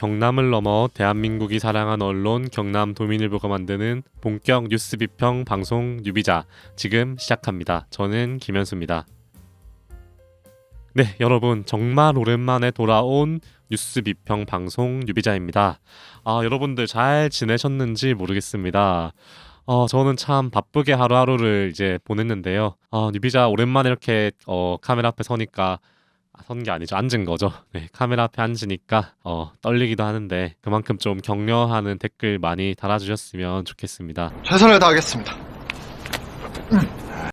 경남을 넘어 대한민국이 사랑한 언론 경남도민일보가 만드는 본격 뉴스 비평 방송 뉴비자 지금 시작합니다. 저는 김현수입니다. 네, 여러분 정말 오랜만에 돌아온 뉴스 비평 방송 뉴비자입니다. 여러분들 잘 지내셨는지 모르겠습니다. 저는 참 바쁘게 하루하루를 이제 보냈는데요. 뉴비자 오랜만에 이렇게 카메라 앞에 서니까 선 게 아니죠. 앉은 거죠. 네, 카메라 앞에 앉으니까 떨리기도 하는데 그만큼 좀 격려하는 댓글 많이 달아주셨으면 좋겠습니다. 최선을 다하겠습니다.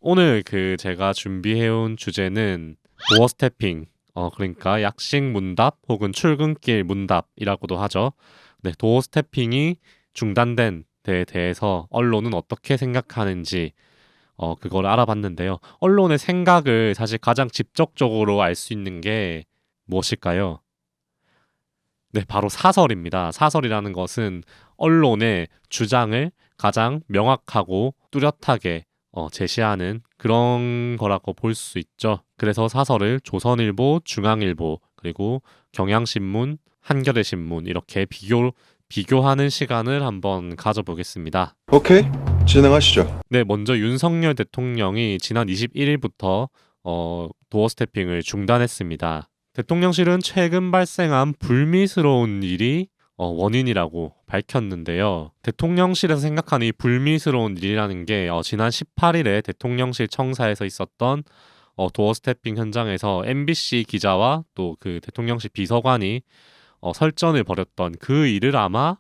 오늘 제가 준비해온 주제는 도어 스태핑, 그러니까 약식 문답 혹은 출근길 문답이라고도 하죠. 네, 도어 스태핑이 중단된 데에 대해서 언론은 어떻게 생각하는지 그걸 알아봤는데요. 언론의 생각을 사실 가장 직접적으로 알 수 있는 게 무엇일까요? 네, 바로 사설입니다. 사설이라는 것은 언론의 주장을 가장 명확하고 뚜렷하게 제시하는 그런 거라고 볼 수 있죠. 그래서 사설을 조선일보, 중앙일보, 그리고 경향신문, 한겨레신문 이렇게 비교하는 시간을 한번 가져보겠습니다. 오케이, 진행하시죠. 네, 먼저 윤석열 대통령이 지난 21일부터 도어 스태핑을 중단했습니다. 대통령실은 최근 발생한 불미스러운 일이 원인이라고 밝혔는데요. 대통령실에서 생각하는 이 불미스러운 일이라는 게 지난 18일에 대통령실 청사에서 있었던 도어 스태핑 현장에서 MBC 기자와 또 그 대통령실 비서관이 설전을 벌였던 그 일을 아마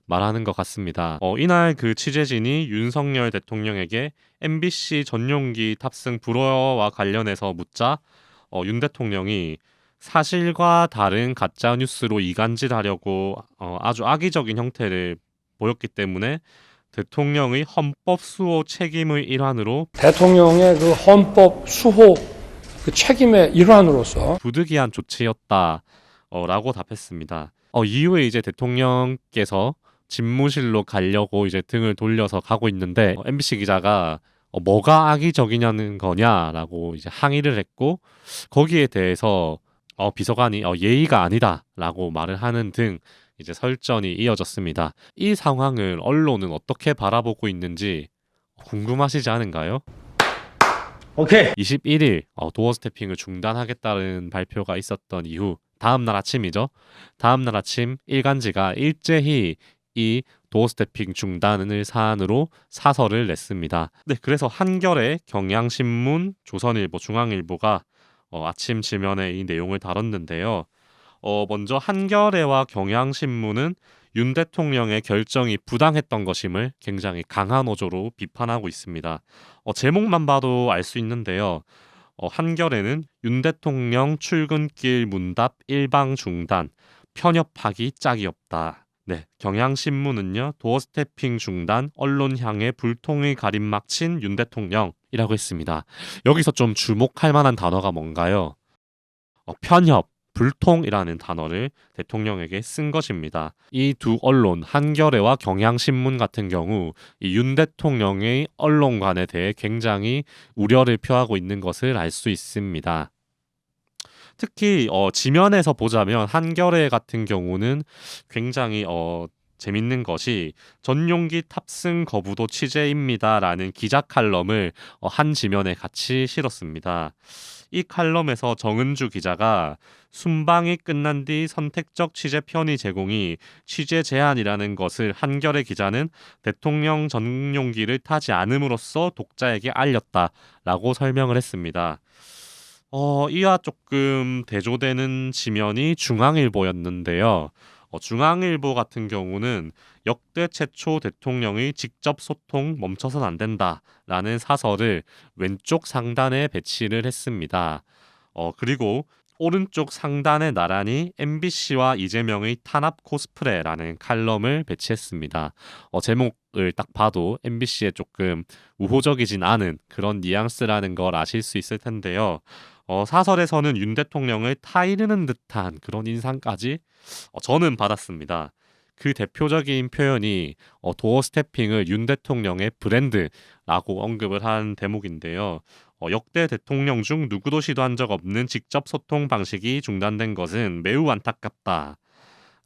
말하는 것 같습니다. 이날 그 취재진이 윤석열 대통령에게 MBC 전용기 탑승 불허와 관련해서 묻자 윤 대통령이 사실과 다른 가짜 뉴스로 이간질하려고 아주 악의적인 형태를 보였기 때문에 대통령의 헌법 수호 책임의 일환으로 대통령의 그 헌법 수호 그 책임의 일환으로서 부득이한 조치였다라고 답했습니다. 이후에 이제 대통령께서 집무실로 가려고 이제 등을 돌려서 가고 있는데 MBC 기자가 뭐가 악의적이냐는 거냐라고 이제 항의를 했고 거기에 대해서 비서관이 예의가 아니다라고 말을 하는 등 이제 설전이 이어졌습니다. 이 상황을 언론은 어떻게 바라보고 있는지 궁금하시지 않은가요? 오케이 21일 도어 스태핑을 중단하겠다는 발표가 있었던 이후 다음날 아침이죠. 다음날 아침 일간지가 일제히 이 도어 스태핑 중단을 사안으로 사설을 냈습니다. 네, 그래서 한겨레, 경향신문, 조선일보, 중앙일보가 아침 지면에 이 내용을 다뤘는데요. 먼저 한겨레와 경향신문은 윤 대통령의 결정이 부당했던 것임을 굉장히 강한 어조로 비판하고 있습니다. 제목만 봐도 알 수 있는데요. 한겨레는 윤 대통령 출근길 문답 일방 중단, 편협하기 짝이 없다. 네, 경향신문은요. 도어 스태핑 중단, 언론 향해 불통의 가림막 친 윤 대통령이라고 했습니다. 여기서 좀 주목할 만한 단어가 뭔가요? 편협, 불통이라는 단어를 대통령에게 쓴 것입니다. 이 두 언론, 한겨레와 경향신문 같은 경우 이 윤 대통령의 언론관에 대해 굉장히 우려를 표하고 있는 것을 알 수 있습니다. 특히 지면에서 보자면 한겨레 같은 경우는 굉장히 재밌는 것이 전용기 탑승 거부도 취재입니다라는 기자 칼럼을 한 지면에 같이 실었습니다. 이 칼럼에서 정은주 기자가 순방이 끝난 뒤 선택적 취재 편의 제공이 취재 제한이라는 것을 한겨레 기자는 대통령 전용기를 타지 않음으로써 독자에게 알렸다라고 설명을 했습니다. 이와 조금 대조되는 지면이 중앙일보였는데요. 중앙일보 같은 경우는 역대 최초 대통령의 직접 소통 멈춰선 안 된다라는 사설을 왼쪽 상단에 배치를 했습니다. 그리고 오른쪽 상단에 나란히 MBC와 이재명의 탄압 코스프레라는 칼럼을 배치했습니다. 제목을 딱 봐도 MBC에 조금 우호적이진 않은 그런 뉘앙스라는 걸 아실 수 있을 텐데요. 사설에서는 윤 대통령을 타이르는 듯한 그런 인상까지 저는 받았습니다. 그 대표적인 표현이 도어 스태핑을 윤 대통령의 브랜드라고 언급을 한 대목인데요. 역대 대통령 중 누구도 시도한 적 없는 직접 소통 방식이 중단된 것은 매우 안타깝다.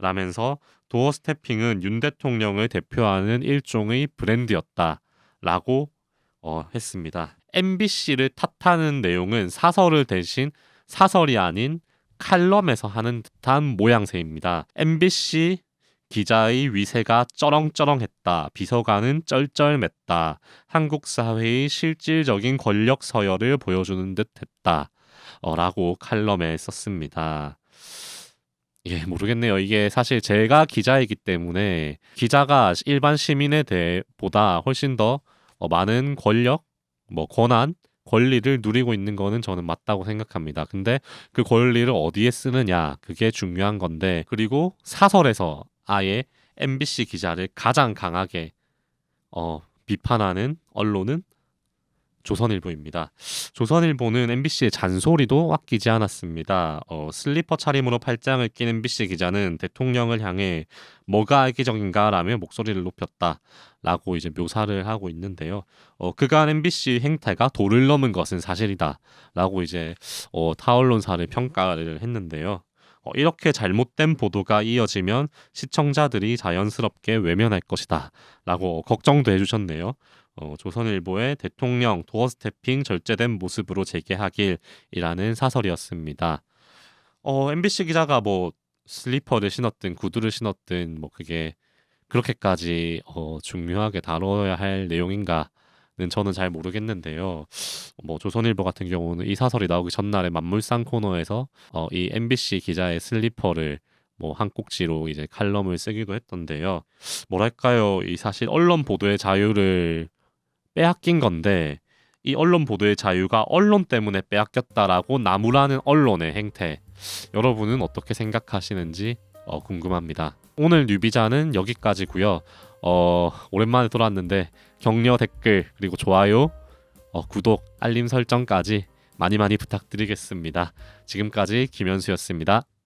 라면서 도어 스태핑은 윤 대통령을 대표하는 일종의 브랜드였다라고 했습니다. MBC를 탓하는 내용은 사설을 대신 사설이 아닌 칼럼에서 하는 듯한 모양새입니다. MBC 기자의 위세가 쩌렁쩌렁했다. 비서관은 쩔쩔맸다. 한국 사회의 실질적인 권력 서열을 보여주는 듯했다. 라고 칼럼에 썼습니다. 예, 모르겠네요. 이게 사실 제가 기자이기 때문에 기자가 일반 시민에 대해 보다 훨씬 더 많은 권력, 권한, 권리를 누리고 있는 거는 저는 맞다고 생각합니다. 근데 그 권리를 어디에 쓰느냐, 그게 중요한 건데, 그리고 사설에서 아예 MBC 기자를 가장 강하게 비판하는 언론은 조선일보입니다. 조선일보는 MBC의 잔소리도 아끼지 않았습니다. 슬리퍼 차림으로 팔짱을 낀 MBC 기자는 대통령을 향해 뭐가 악의적인가라며 목소리를 높였다라고 이제 묘사를 하고 있는데요. 그간 MBC 행태가 도를 넘은 것은 사실이다라고 이제 타 언론사를 평가를 했는데요. 이렇게 잘못된 보도가 이어지면 시청자들이 자연스럽게 외면할 것이다라고 걱정도 해주셨네요. 조선일보의 대통령 도어 스태핑 절제된 모습으로 재개하길이라는 사설이었습니다. MBC 기자가 슬리퍼를 신었든 구두를 신었든 그게 그렇게까지 중요하게 다뤄야 할 내용인가는 저는 잘 모르겠는데요. 조선일보 같은 경우는 이 사설이 나오기 전날에 만물상 코너에서 이 MBC 기자의 슬리퍼를 한 꼭지로 이제 칼럼을 쓰기도 했던데요. 뭐랄까요, 이 사실 언론 보도의 자유를 빼앗긴 건데 이 언론 보도의 자유가 언론 때문에 빼앗겼다라고 나무라는 언론의 행태, 여러분은 어떻게 생각하시는지 궁금합니다. 오늘 뉴비자는 여기까지고요. 오랜만에 돌아왔는데 격려, 댓글, 그리고 좋아요, 구독, 알림 설정까지 많이 부탁드리겠습니다. 지금까지 김현수였습니다.